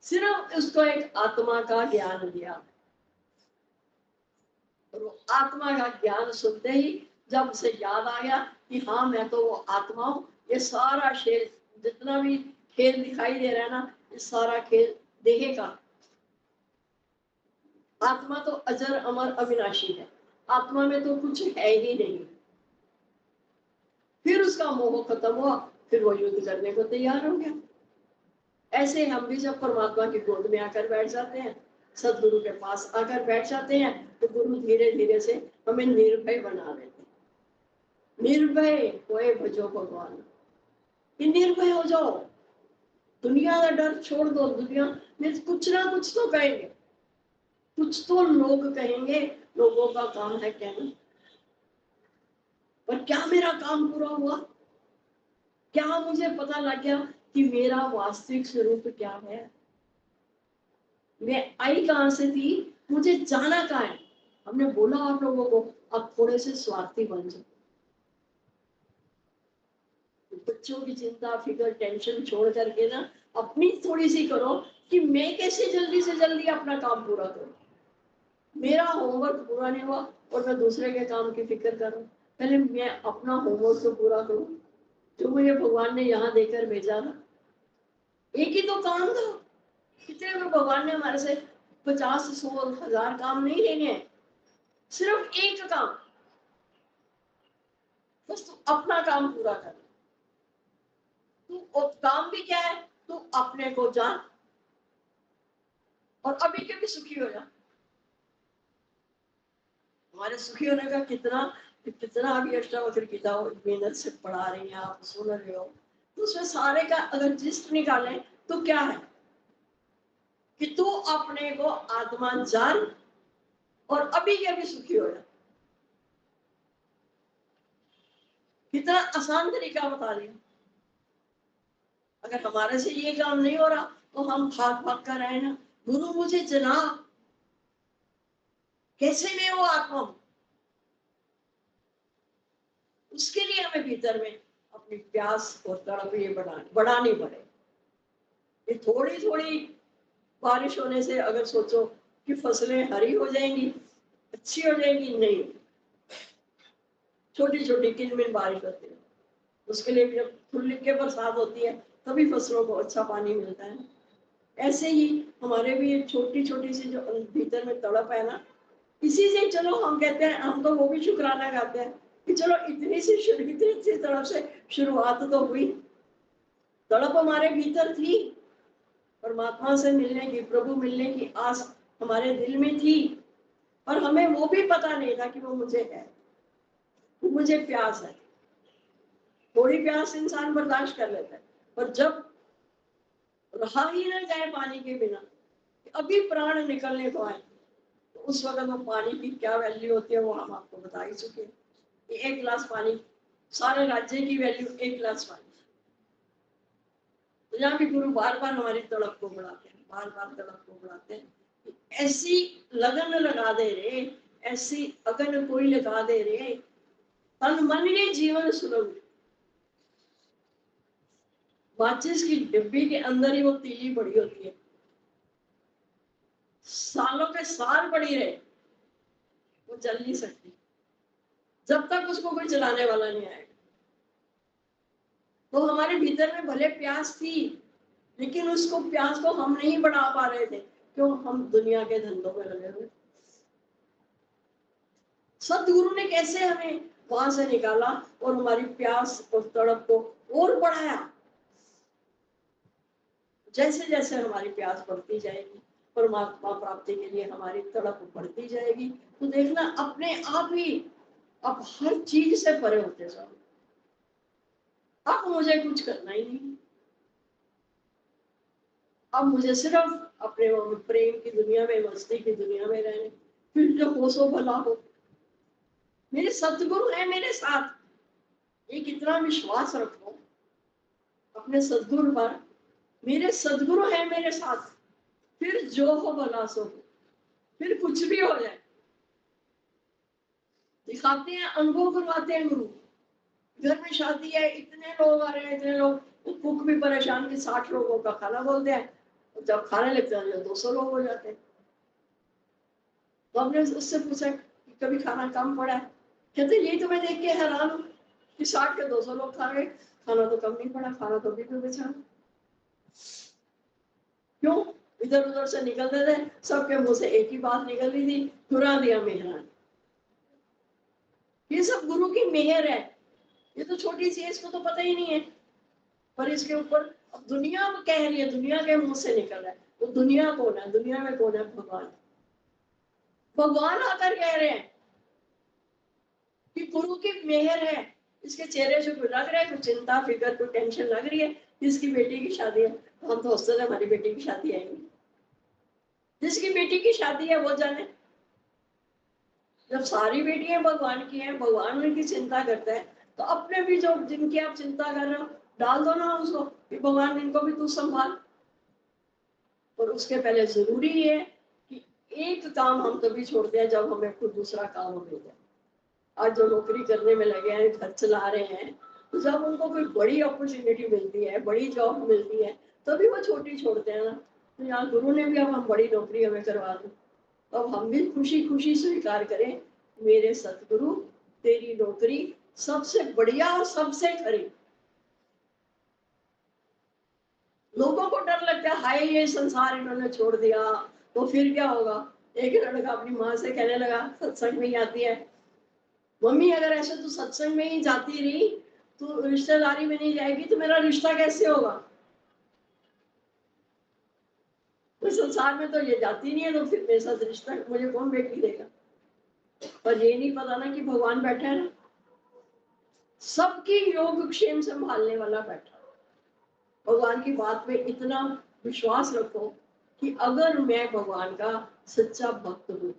सिर्फ उसको एक आत्मा का ज्ञान दिया। और वो आत्मा का ज्ञान सुनते ही जब उसे याद आ गया कि हाँ मैं तो वो आत्मा हूँ, ये सारा खेल जितना भी खेल दिखाई दे रहा है ना, ये सारा खेल देखेगा। आत्मा तो अजर अमर अविनाशी है, आत्मा में तो कुछ है ही नहीं। फिर उसका मोह खत्म हुआ, फिर वो युद्ध करने को तैयार हो गया। ऐसे हम भी जब परमात्मा की गोद में आकर बैठ जाते हैं, सदगुरु के पास आकर बैठ जाते हैं, तो गुरु धीरे धीरे से हमें निर्भय बना देते हैं। निर्भय होए भजो भगवान, कि निर्भय हो जाओ, दुनिया का डर छोड़ दो। दुनिया में कुछ ना कुछ तो कहेंगे, कुछ तो लोग कहेंगे, लोगों का काम है कहना। पर क्या मेरा काम पूरा हुआ? क्या मुझे पता लग गया कि मेरा वास्तविक स्वरूप क्या है? मैं आई कहां से थी, मुझे जाना कहाँ है? हमने बोला आप लोगों को अब थोड़े से स्वार्थी बन जाओ, बच्चों की चिंता फिक्र टेंशन छोड़ करके ना अपनी थोड़ी सी करो कि मैं कैसे जल्दी से जल्दी अपना काम पूरा करूं। मेरा होमवर्क पूरा नहीं हुआ और मैं दूसरे के काम की फिक्र करूं, पहले मैं अपना होमवर्क तो पूरा करूं जो मुझे भगवान ने यहाँ देकर भेजा था। एक ही तो काम था, कितने में भगवान ने हमारे से 50 100 1000 काम नहीं लेने हैं, सिर्फ एक काम, बस तू अपना काम पूरा कर। तू काम भी क्या है, तू अपने को जान और अभी के भी सुखी हो जा। हमारे सुखी होने का कितना कितना अभी अष्टावक्र गीता मेहनत से पढ़ा रही हैं, आप सुन रहे हो, तो उसमें सारे का अगर जिस्ट निकालें तो क्या है कि तू अपने को आत्मा जान और अभी के अभी सुखी हो जा। कितना आसान तरीका बता दिया। अगर हमारे से ये काम नहीं हो रहा तो हम भाग भाग कर रहे ना, गुरु मुझे जना, कैसे मैं वो आत्मा हूं? उसके लिए हमें भीतर में अपनी प्यास और तड़प ये बढ़ानी पड़े। ये थोड़ी थोड़ी बारिश होने से अगर सोचो कि फसलें हरी हो जाएंगी, अच्छी हो जाएंगी, नहीं। छोटी छोटी किनमिन बारिश होती है, उसके लिए जब खुल के बरसात होती है तभी फसलों को अच्छा पानी मिलता है। ऐसे ही हमारे भी ये छोटी छोटी सी जो भीतर में तड़प है ना, इसी से चलो हम कहते हैं, हम तो वो भी शुक्राना गाते हैं कि चलो इतनी सी तड़प से शुरुआत तो हुई। तड़प हमारे भीतर थी, परमात्मा से मिलने की, प्रभु मिलने की आस हमारे दिल में थी, और हमें वो भी पता नहीं था कि वो मुझे है, वो मुझे प्यास है। थोड़ी प्यास इंसान बर्दाश्त कर लेता है, पर जब रहा ही ना जाए पानी के बिना, अभी प्राण निकलने को आए, तो उस वक्त वो पानी की क्या वैल्यू होती है वो हम आपको बता ही चुके हैं। एक गिलास पानी, सारे राज्य की वैल्यू एक गिलास पानी। तो यहाँ भी गुरु बार बार हमारी तड़प को बढ़ाते हैं, बार बार तड़प को बढ़ाते हैं। ऐसी लगन लगा दे रे, ऐसी अगन कोई लगा दे रे, तन मन के जीवन सुलभ। माचिस की डिब्बी के अंदर ही वो तीली पड़ी होती है, सालों के साल पड़ी रहे, वो जल नहीं सकती जब तक उसको कोई जलाने वाला नहीं आएगा। तो हमारे भीतर में भले प्यास थी, लेकिन उसको प्यास को हम नहीं बढ़ा पा रहे थे, क्यों? हम दुनिया के धंधों में लगे हुए। सतगुरु ने कैसे हमें वहां से निकाला और हमारी प्यास और तड़प को और बढ़ाया। जैसे जैसे हमारी प्यास बढ़ती जाएगी, परमात्मा प्राप्ति के लिए हमारी तड़प बढ़ती जाएगी, तो देखना अपने आप ही अब हर चीज से परे होते जाओ। अब मुझे कुछ करना ही नहीं, अब मुझे सिर्फ अपने प्रेम की दुनिया में, मस्ती की दुनिया में रहने, फिर जो हो सो भला हो। मेरे सतगुरु है मेरे साथ, ये कितना विश्वास रखो अपने सदगुरु पर। मेरे सदगुरु है मेरे साथ, फिर जो हो भला सो हो, फिर कुछ भी हो जाए। दिखाते हैं, अनुभव करवाते हैं गुरु। घर में शादी है, इतने लोग आ रहे हैं, इतने लोग, कुक भी परेशान कि 60 लोगों का खाना बोलते हैं, जब खाने लगते हैं 200 लोग हो जाते हैं। तो हमने उससे पूछा कि कभी खाना कम पड़ा है? कहते यही तो मैं देख के हैरान हूँ कि 60 के 200 लोग खा गए, खाना तो कम नहीं पड़ा, खाना तो भी बचा। क्यों? इधर उधर से निकलते थे, सबके मुंह से एक ही बात निकल रही थी, खुरा दिया मेहरान। ये सब गुरु की मेहर है। ये तो छोटी सी है, इसको तो पता ही नहीं है, पर इसके ऊपर अब दुनिया कह रही है, दुनिया के मुंह से निकल रहा है। तो दुनिया कौन है? दुनिया में कौन है? भगवान। भगवान आकर कह रहे हैं कि गुरु की मेहर है। इसके चेहरे से कुछ लग रहा है, कुछ चिंता फिक्र कुछ टेंशन लग रही है, इसकी बेटी की शादी है। हम तो हंसते थे, हमारी बेटी की शादी आएगी। जिसकी बेटी की शादी है वो जाने। जब सारी बेटियां भगवान की हैं, भगवान उनकी चिंता करता है, तो अपने भी जो जिनकी आप चिंता कर रहे हो डाल दो ना उसको कि भगवान इनको भी तू संभाल। और उसके पहले जरूरी है कि एक काम हम तभी छोड़ते हैं जब हमें कोई दूसरा काम मिल जाए। आज जो नौकरी करने में लगे हैं, घर चला रहे हैं, तो जब उनको कोई बड़ी अपॉर्चुनिटी मिलती है, बड़ी जॉब मिलती है, तभी वो छोटी छोड़ते हैं ना। तो यहाँ गुरु ने भी अब हम बड़ी नौकरी हमें करवा दी, अब हम भी खुशी खुशी स्वीकार करें, मेरे सतगुरु तेरी नौकरी सबसे बढ़िया और सबसे खरी। लोगों को डर लगता है, हाय ये संसार इन्होंने छोड़ दिया तो फिर क्या होगा। एक लड़का अपनी माँ से कहने लगा, सत्संग में ही आती है, मम्मी अगर ऐसे तू सत्संग में ही जाती रही, तू रिश्तेदारी में नहीं जाएगी तो मेरा रिश्ता कैसे होगा? तो संसार में तो ये जाती नहीं है, तो फिर मेरे साथ रिश्ता मुझे कौन बेटी देगा? पर ये नहीं पता ना कि भगवान बैठा है ना, सबकी योगक्षेम संभालने वाला बैठा। भगवान की बात में इतना विश्वास रखो कि अगर मैं भगवान का सच्चा भक्त हूँ,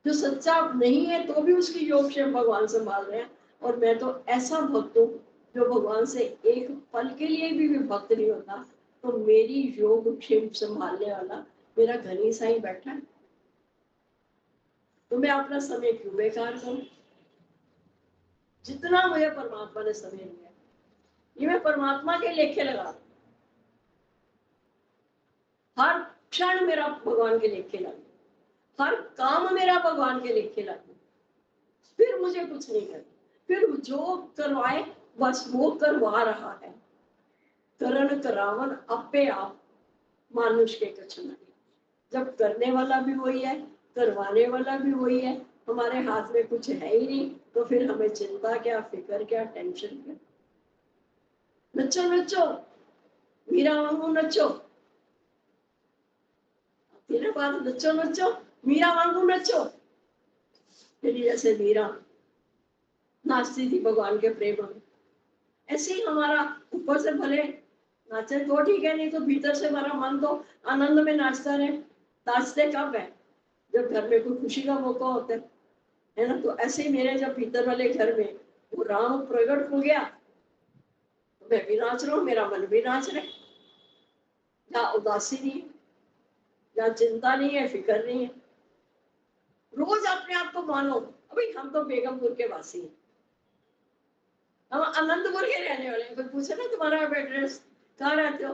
जो सच्चा नहीं है तो भी उसकी योगक्षेम भगवान संभाल रहे हैं, और मैं तो ऐसा भक्त हूँ जो भगवान से एक पल के लिए भी भक्त नहीं होता, तो मेरी योगक्षेम संभालने वाला मेरा घनी साईं बैठा है, तो मैं अपना समय क्यों बेकार करूं? जितना मुझे परमात्मा ने समय दिया, ये मैं परमात्मा के लेखे लगा, हर क्षण मेरा भगवान के लेखे लगे, हर काम मेरा भगवान के लेखे लगे, फिर मुझे कुछ नहीं करना, फिर जो करवाए बस वो करवा रहा है। करण करावन अपे आप मानुष के कछु नहीं। जब करने वाला भी वही है, करवाने वाला भी वही है, हमारे हाथ में कुछ है ही नहीं, तो फिर हमें चिंता क्या, फिक्र क्या, टेंशन क्या? नचो नचो मीरा वांगू नचो, तेरे पास नचो नचो मीरा वांगू नचो। तेरी जैसे मीरा नाचती थी भगवान के प्रेम में, ऐसे ही हमारा ऊपर से भले नाचे तो ठीक है, नहीं तो भीतर से हमारा मन तो आनंद में नाचता रहे। नाचते कब है? जब घर में कोई खुशी का मौका होता है ना। तो ऐसे ही मेरे जब भीतर वाले घर में वो राम प्रकट हो गया, तो मैं भी नाच रहा हूँ, मेरा मन भी नाच रहा है। जहाँ उदासी नहीं है, जहाँ चिंता नहीं है, फिक्र नहीं है। रोज अपने आप को मानो, अभी हम तो बेगमपुर के वासी हैं, हम आनंदपुर के रहने वाले हैं। कोई पूछे ना तुम्हारा एड्रेस कहाँ रहते हो,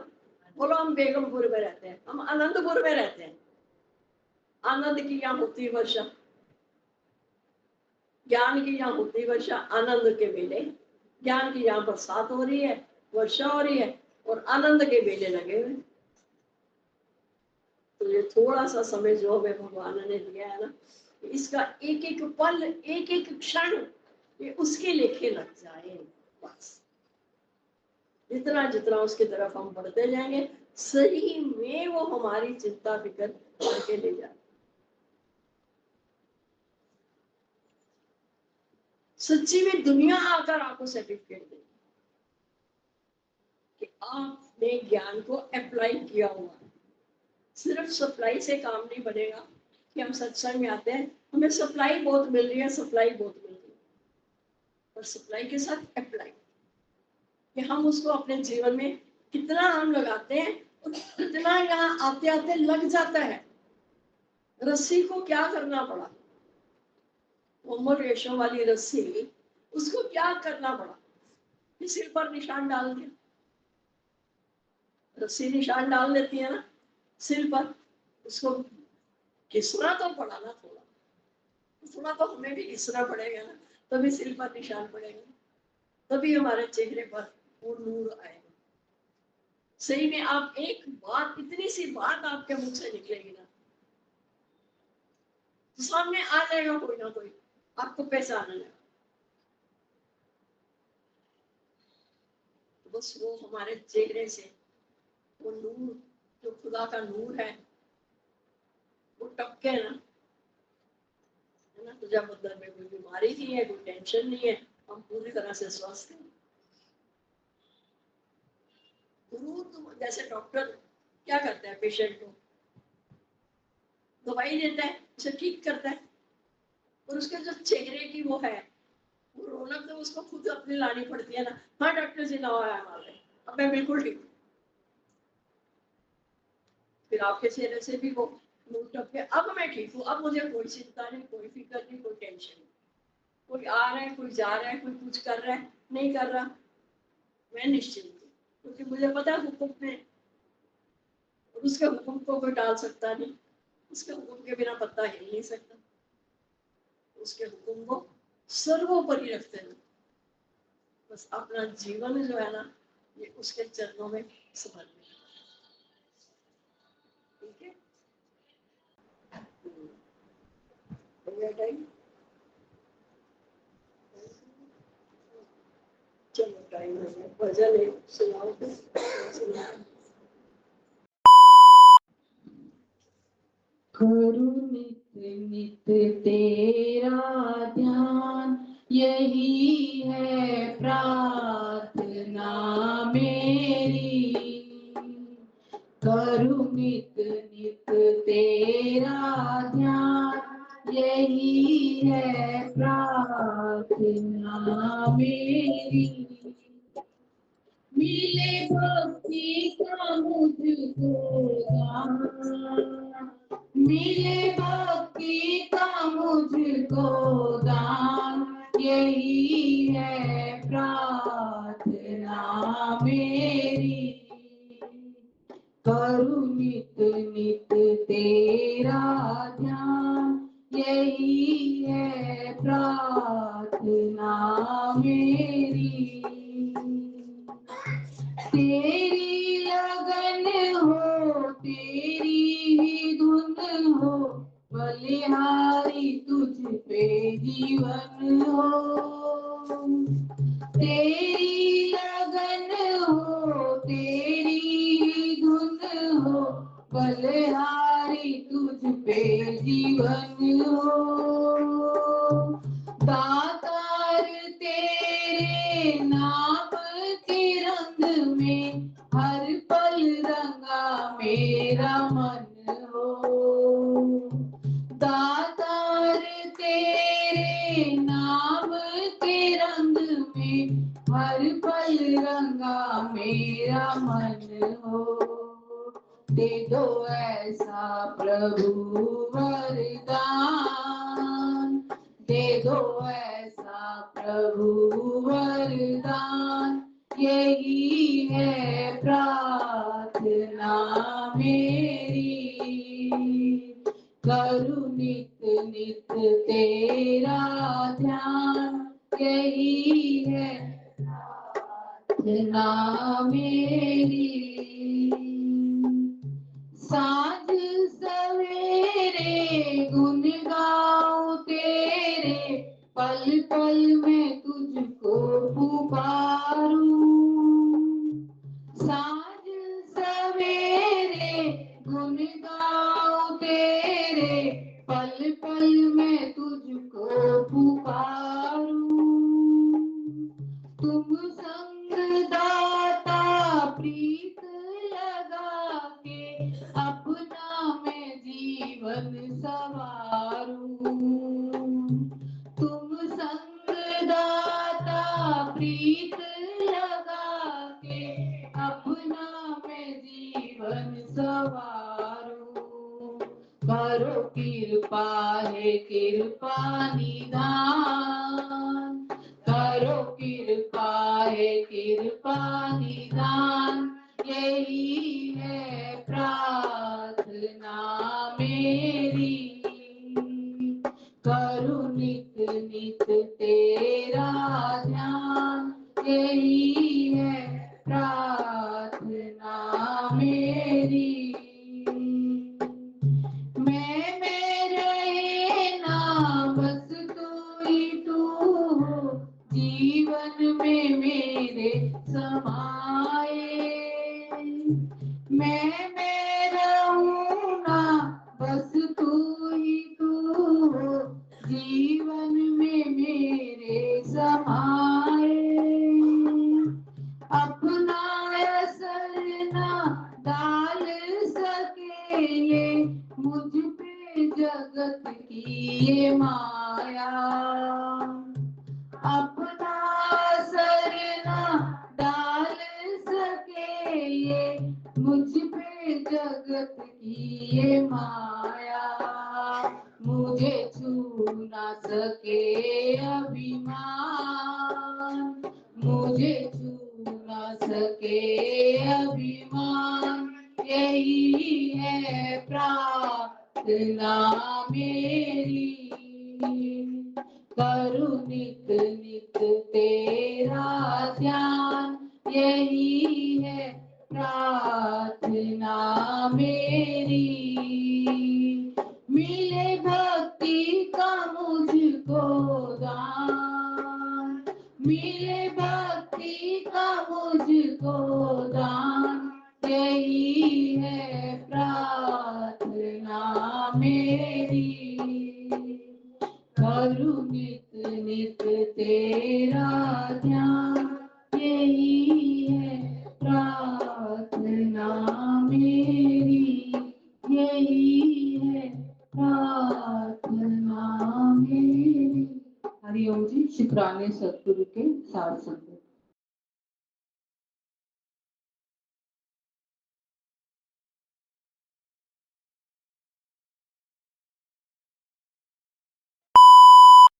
बोलो हम बेगमपुर में रहते हैं, हम आनंदपुर में रहते हैं। आनंद की यहाँ होती वर्षा, ज्ञान की यहाँ होती वर्षा, आनंद के मेले। ज्ञान की यहाँ बरसात हो रही है, वर्षा हो रही है, और आनंद के मेले लगे हुए। तो ये थोड़ा सा समय जो हमें भगवान ने दिया है ना, इसका एक एक पल, एक एक क्षण ये उसके लेखे लग जाए। बस जितना जितना उसकी तरफ हम बढ़ते जाएंगे, सही में वो हमारी चिंता फिक्र करके ले जाए। सच्ची में दुनिया आकर आपको सर्टिफिकेट दे कि आपने ज्ञान को अप्लाई किया हुआ है। सिर्फ सप्लाई से काम नहीं बनेगा कि हम सत्संग में आते हैं, हमें सप्लाई बहुत मिल रही है, सप्लाई बहुत मिल रही है, और सप्लाई के साथ अप्लाई कि हम उसको अपने जीवन में कितना हम लगाते हैं और कितना यहाँ आते आते लग जाता है। रस्सी को क्या करना पड़ा, मोहम्मद रेशम वाली रस्सी, उसको क्या करना पड़ा कि सिर पर निशान डाल दिया। रस्सी निशान डाल देती है ना सिर पर, उसको घिसना तो पड़ा ना, थोड़ा तो हमें भी घिसना पड़ेगा ना, तभी सिर पर निशान पड़ेगा, तभी हमारे चेहरे पर वो नूर आएगा। सही में आप एक बात, इतनी सी बात आपके मुख से निकलेगी ना, तो सामने आ जाएगा कोई ना कोई, आपको पहचाना जाएगा। तो बस वो हमारे चेहरे से वो नूर, जो खुदा का नूर है, वो टपके ना, है ना। तो जब मतलब में कोई बीमारी नहीं है, कोई टेंशन नहीं है, हम पूरी तरह से स्वस्थ हैं। गुरु तो जैसे डॉक्टर क्या करता है, पेशेंट को दवाई देता है, उसे ठीक करता है, और उसके जो चेहरे की वो है, वो रौनक तो उसको खुद अपनी लानी पड़ती है ना। हाँ डॉक्टर जी, ना आया हमारे, अब मैं बिल्कुल ठीक हूँ। फिर आपके चेहरे से भी वो नूर टपके, अब मैं ठीक हूँ, अब मुझे कोई चिंता नहीं, कोई फिक्र नहीं, कोई टेंशन नहीं। कोई आ रहा है, कोई जा रहा है, कोई कुछ कर रहा है, नहीं कर रहा, मैं निश्चिंत हूँ, क्योंकि मुझे पता है हुक्म में, और उसके हुक्म को कोई टाल सकता नहीं, उसके हुक्म के बिना पत्ता हिल नहीं सकता, उसके हुक्म को सर्वोपरि रखते हैं। बस अपना जीवन जो है ना, ये उसके चरणों में समर्पित, ठीक है। टाइम, चलो टाइम हो गया, भजन है, सुनाओ सुनाओ। करूं नित नित तेरा ध्यान, यही है प्रार्थना मेरी। करूं नित नित तेरा ध्यान, यही है प्रार्थना मेरी। मिले भक्ति का मुझको दान, मिले भक्ति का मुझको दान, यही है प्रार्थना मेरी। करूं नित नित तेरा ध्यान, यही है प्रार्थना मेरी। तेरी लगन हो, तेरी ही धुन हो, बलिहारी तुझ पे जीवन हो। तेरी लगन हो, तेरी ही धुन हो, बलिहारी तुझ पे जीवन हो। दातार तेरे नाम के रंग में हर पल रंगा मेरा मन हो। दातार तेरे नाम के रंग में हर पल रंगा मेरा मन हो। दे दो ऐसा प्रभु वरदान, दे दो ऐसा प्रभु वरदान, यही है प्रार्थना मेरी। करूं नित नित तेरा ध्यान, यही है प्रार्थना मेरी। साँझ सवेरे गुन गाऊं तेरे, पल पल में तुझको पुकारूं। साँझ सवेरे करो कृपा है कृपा निधान, करो कृपा है कृपा निधान, यही है प्रार्थना मेरी। करूं नित नित तेरा ध्यान, यही है प्रार्थना मेरी। मैं मेरे ना बस तू ही तू हो, जीवन में मेरे समाए। मैं मेरा हूँ ना बस तू ही तू हो, जीवन में मेरे समाए। अपना असर ना डाल सके ये मुझ पे जगत की ये माया। अपना असर ना डाल सके ये मुझ पे जगत की ये माया। मुझे छू ना सके अभिमान, मुझे छू ना सके अभिमान, यही है प्रार्थना मेरी। करूं नित नित तेरा ध्यान, यही है प्रार्थना मेरी। मिले भक्ति का मुझको दान, मिले भक्ति का मुझको दान, यही है प्रार्थना मेरी। करूं नित नित तेरा ध्यान, यही है प्रार्थना मेरी, यही है प्रार्थना मेरी। हरिओम जी। शुक्राने सतगुरु के साथ संगत।